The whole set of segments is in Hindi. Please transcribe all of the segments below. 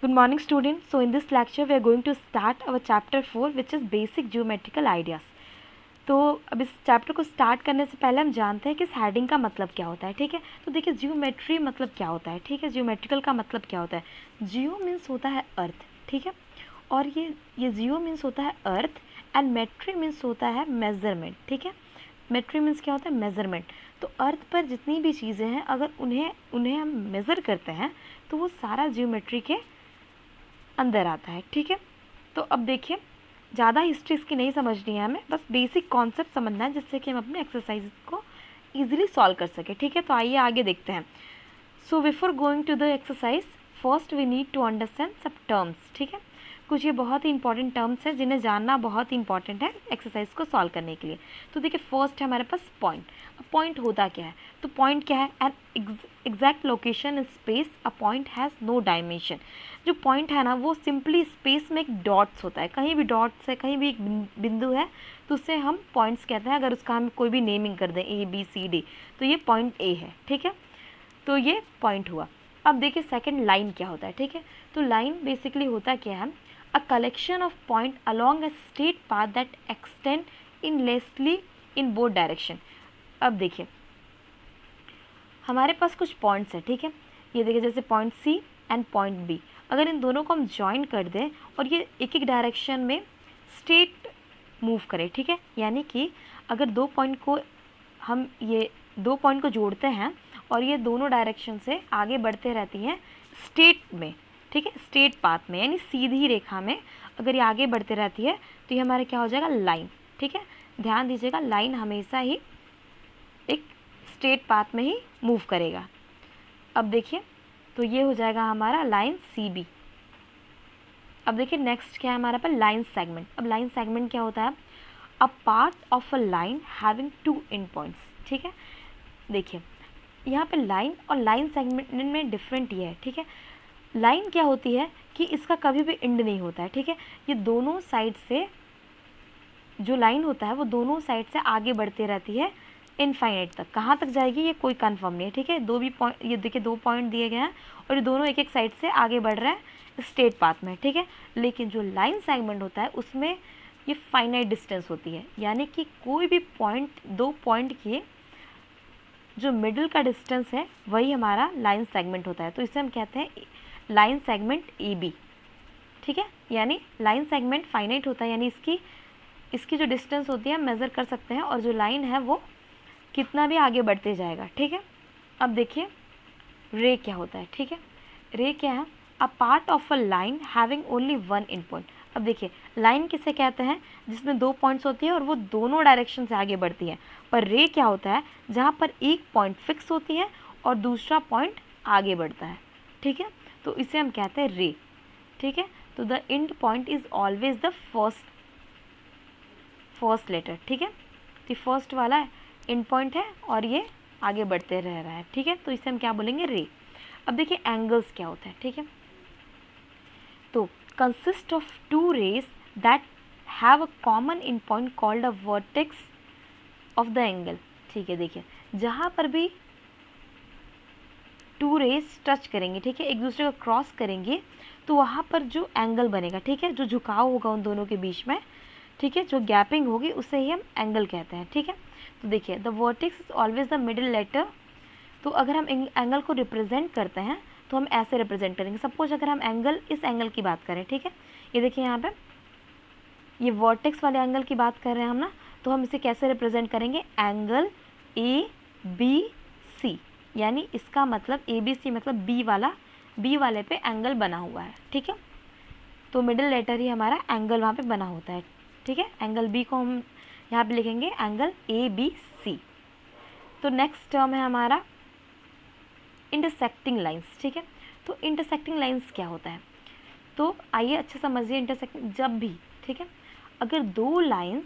Good morning students. So in this lecture we are going to start our chapter 4 which is basic geometrical ideas. तो अब इस चैप्टर को स्टार्ट करने से पहले हम जानते हैं कि इस हेडिंग का मतलब क्या होता है, ठीक है। तो देखिए जियोमेट्री मतलब क्या होता है, ठीक है। जियोमेट्रिकल का मतलब क्या होता है, जियो मीन्स होता है अर्थ, ठीक है। और ये जियो मीन्स होता है अर्थ एंड मेट्री मीन्स होता है मेजरमेंट, ठीक है। मेट्री मीन्स क्या होता है, मेजरमेंट। तो अर्थ पर जितनी भी चीज़ें हैं अगर उन्हें हम मेज़र करते हैं तो वो सारा जियोमेट्री के अंदर आता है, ठीक है। तो अब देखिए ज़्यादा हिस्ट्री इसकी नहीं समझनी है हमें, बस बेसिक कॉन्सेप्ट समझना है जिससे कि हम अपने एक्सरसाइज को ईजिली सॉल्व कर सकें, ठीक है। तो आइए आगे देखते हैं। So before going to the exercise first we need to understand sub terms, ठीक है। कुछ ये बहुत ही इंपॉर्टेंट टर्म्स हैं जिन्हें जानना बहुत ही इंपॉर्टेंट है एक्सरसाइज को सॉल्व करने के लिए। तो देखिए फर्स्ट है हमारे पास पॉइंट। अब पॉइंट होता क्या है, तो पॉइंट क्या है, an exact location in space. A point has no dimension. जो पॉइंट है ना वो सिंपली स्पेस में एक डॉट्स होता है, कहीं भी डॉट्स है, कहीं भी एक बिंदु है तो उससे हम पॉइंट्स कहते हैं। अगर उसका हम कोई भी नेमिंग कर दें ABCD तो ये पॉइंट A है, ठीक है। तो ये पॉइंट हुआ। अब देखिए सेकंड लाइन क्या होता है, ठीक है। तो लाइन बेसिकली होता क्या है, a collection of point along a straight path that extend endlessly in both direction. अब देखिए हमारे पास कुछ पॉइंट्स हैं, ठीक है। ये देखिए जैसे point C and point B, अगर इन दोनों को हम ज्वाइन कर दें और ये एक एक डायरेक्शन में स्ट्रेट मूव करें, ठीक है। यानी कि अगर ये दो पॉइंट को जोड़ते हैं और ये दोनों डायरेक्शन से आगे बढ़ते रहती हैं स्ट्रेट में, ठीक है, स्ट्रेट पाथ में, यानी सीधी रेखा में अगर ये आगे बढ़ते रहती है तो ये हमारे क्या हो जाएगा, लाइन, ठीक है। ध्यान दीजिएगा लाइन हमेशा ही एक स्ट्रेट पाथ में ही मूव करेगा। अब देखिए तो ये हो जाएगा हमारा लाइन CB। अब देखिए नेक्स्ट क्या है हमारे पास, लाइन सेगमेंट। अब लाइन सेगमेंट क्या होता है, a part of a line having 2 and points, ठीक है। देखिए यहाँ पे लाइन और लाइन सेगमेंट में डिफरेंट ये है, ठीक है। लाइन क्या होती है कि इसका कभी भी एंड नहीं होता है, ठीक है। ये दोनों साइड से जो लाइन होता है वो दोनों साइड से आगे बढ़ती रहती है इनफाइनाइट तक। कहाँ तक जाएगी ये कोई कंफर्म नहीं है, ठीक है। दो भी पॉइंट, ये देखिए 2 पॉइंट दिए गए हैं और ये दोनों एक एक साइड से आगे बढ़ रहे हैं स्ट्रेट पाथ में, ठीक है। लेकिन जो लाइन सेगमेंट होता है उसमें ये फाइनाइट डिस्टेंस होती है, यानी कि कोई भी पॉइंट, 2 पॉइंट की जो मिडिल का डिस्टेंस है वही हमारा लाइन सेगमेंट होता है। तो इसे हम कहते हैं लाइन सेगमेंट AB, ठीक है। यानी लाइन सेगमेंट फाइनाइट होता है, यानी इसकी जो डिस्टेंस होती है हम मेज़र कर सकते हैं और जो लाइन है वो कितना भी आगे बढ़ते जाएगा, ठीक है। अब देखिए रे क्या होता है, ठीक है। रे क्या है, a part of a line having only 1 and point. अब देखिए लाइन किसे कहते हैं, जिसमें 2 पॉइंट्स होती है और वो दोनों डायरेक्शन से आगे बढ़ती है। पर रे क्या होता है, जहाँ पर एक पॉइंट फिक्स होती है और दूसरा पॉइंट आगे बढ़ता है, ठीक है। तो इसे हम कहते हैं रे, ठीक है। तो the end point is always the first letter, ठीक है। तो फर्स्ट वाला एंड पॉइंट है और ये आगे बढ़ते रह रहा है, ठीक है। तो इसे हम क्या बोलेंगे, रे। अब देखिए एंगल्स क्या होता है, ठीक है। तो consist of 2 rays that have a common end point called a vertex of the angle, ठीक है। देखिए जहाँ पर भी 2 रेज टच करेंगे, ठीक है, एक दूसरे को क्रॉस करेंगे तो वहाँ पर जो एंगल बनेगा, ठीक है, जो झुकाव होगा उन दोनों के बीच में, ठीक है, जो गैपिंग होगी उसे ही हम एंगल कहते हैं, ठीक है। तो देखिए the vertex is always the middle letter. तो अगर हम एंगल को रिप्रेजेंट करते हैं तो हम ऐसे रिप्रेजेंट करेंगे। सपोज अगर हम इस एंगल की बात करें, ठीक है, ये देखिए यहाँ पे ये वर्टेक्स वाले एंगल की बात कर रहे हैं हम ना, तो हम इसे कैसे रिप्रेजेंट करेंगे, एंगल ABC, यानी इसका मतलब ABC मतलब बी वाले पे एंगल बना हुआ है, ठीक है। तो मिडिल लेटर ही हमारा एंगल वहाँ पे बना होता है, ठीक है। एंगल B को हम यहाँ पे लिखेंगे एंगल ABC। तो नेक्स्ट टर्म है हमारा इंटरसेक्टिंग लाइंस, ठीक है। तो इंटरसेक्टिंग लाइंस क्या होता है, तो आइए अच्छे समझिए। इंटरसेक्टिंग जब भी, ठीक है, अगर 2 लाइंस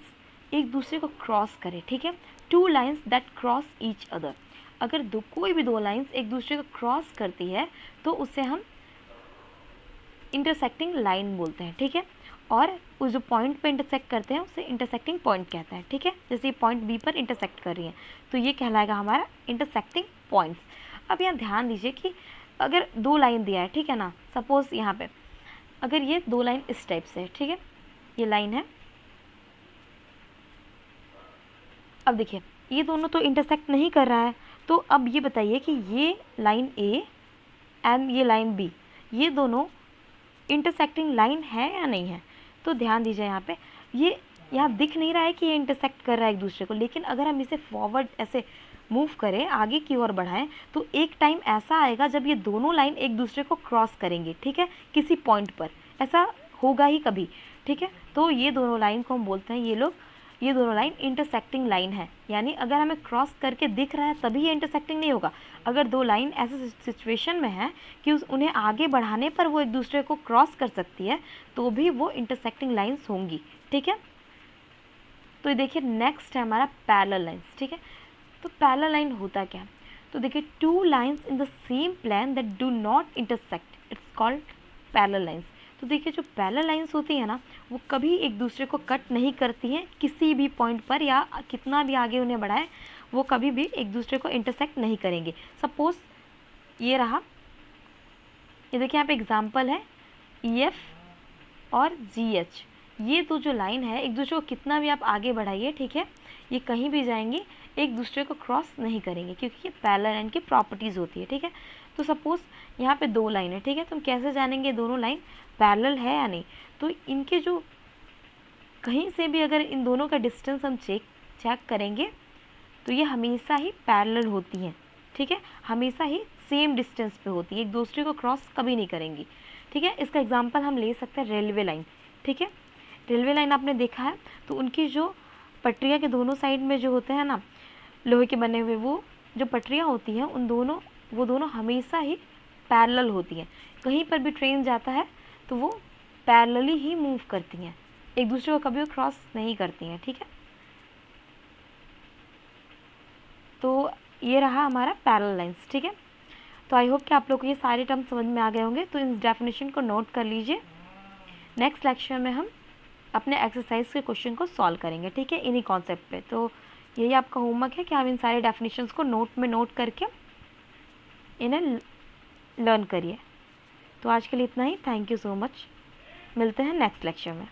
एक दूसरे को क्रॉस करें, ठीक है, 2 lines that cross each other, अगर कोई भी 2 लाइंस एक दूसरे को क्रॉस करती है तो उसे हम इंटरसेक्टिंग लाइन बोलते हैं, ठीक है। और उस जो पॉइंट पे इंटरसेक्ट करते हैं उसे इंटरसेक्टिंग पॉइंट कहते हैं, ठीक है। जैसे ये पॉइंट B पर इंटरसेक्ट कर रही है तो ये कहलाएगा हमारा इंटरसेक्टिंग पॉइंट्स। अब यहाँ ध्यान दीजिए कि अगर 2 लाइन दिया है, ठीक है ना, सपोज यहाँ पे अगर ये दो लाइन इस टाइप से है, ठीक है, ये लाइन है, अब देखिए ये दोनों तो इंटरसेक्ट नहीं कर रहा है, तो अब ये बताइए कि ये लाइन ए एंड ये लाइन बी, ये दोनों इंटरसेक्टिंग लाइन है या नहीं है। तो ध्यान दीजिए यहाँ पे, ये यहाँ दिख नहीं रहा है कि ये इंटरसेक्ट कर रहा है एक दूसरे को, लेकिन अगर हम इसे फॉरवर्ड ऐसे मूव करें, आगे की ओर बढ़ाएं, तो एक टाइम ऐसा आएगा जब ये दोनों लाइन एक दूसरे को क्रॉस करेंगे, ठीक है, किसी पॉइंट पर ऐसा होगा ही कभी, ठीक है। तो ये दोनों लाइन को हम बोलते हैं, ये दोनों लाइन इंटरसेक्टिंग लाइन है, यानी अगर हमें क्रॉस करके दिख रहा है तभी ये इंटरसेक्टिंग नहीं होगा। अगर दो लाइन ऐसे सिचुएशन में है कि उन्हें आगे बढ़ाने पर वो एक दूसरे को क्रॉस कर सकती है, तो भी वो इंटरसेक्टिंग लाइन्स होंगी, ठीक है। तो ये देखिए नेक्स्ट है हमारा पैरेलल लाइन्स, ठीक है। तो पैरेलल लाइन होता क्या है, तो देखिए two lines in the same plane that do not intersect, it's called parallel lines. तो देखिए जो पैरेलल लाइन्स होती है ना, वो कभी एक दूसरे को कट नहीं करती हैं किसी भी पॉइंट पर, या कितना भी आगे उन्हें बढ़ाएं वो कभी भी एक दूसरे को इंटरसेक्ट नहीं करेंगे। सपोज ये रहा, ये देखिए यहाँ पे एग्जांपल है EF और GH, ये दो जो लाइन है एक दूसरे को कितना भी आप आगे बढ़ाइए, ठीक है, ये कहीं भी जाएंगे एक दूसरे को क्रॉस नहीं करेंगे, क्योंकि ये पैरेलल लाइन की प्रॉपर्टीज़ होती है, ठीक है। तो सपोज़ यहाँ पे दो लाइन है, ठीक है, तो हम कैसे जानेंगे दोनों लाइन पैरेलल है या नहीं। तो इनके जो कहीं से भी अगर इन दोनों का डिस्टेंस हम चेक करेंगे तो ये हमेशा ही पैरेलल होती हैं, ठीक है, हमेशा ही सेम डिस्टेंस पे होती है, एक दूसरे को क्रॉस कभी नहीं करेंगी, ठीक है। इसका एग्जांपल हम ले सकते हैं रेलवे लाइन, ठीक है। रेलवे लाइन आपने देखा है तो उनकी जो पटरियाँ के दोनों साइड में जो होते हैं ना लोहे के बने हुए, वो जो पटरियाँ होती हैं वो दोनों हमेशा ही पैरेलल होती हैं। कहीं पर भी ट्रेन जाता है तो वो पैरेलली ही मूव करती हैं, एक दूसरे को कभी क्रॉस नहीं करती हैं, ठीक है। तो ये रहा हमारा पैरेलल लाइंस, ठीक है। तो आई होप कि आप लोग को ये सारे टर्म समझ में आ गए होंगे, तो इन डेफिनेशन को नोट कर लीजिए। नेक्स्ट लेक्चर में हम अपने एक्सरसाइज के क्वेश्चन को सॉल्व करेंगे, ठीक है, इन्हीं कॉन्सेप्ट पे। तो यही आपका होमवर्क है कि आप इन सारे डेफिनेशंस को नोट करके इन्हें लर्न करिए। तो आज के लिए इतना ही, थैंक यू सो मच, मिलते हैं नेक्स्ट लेक्चर में।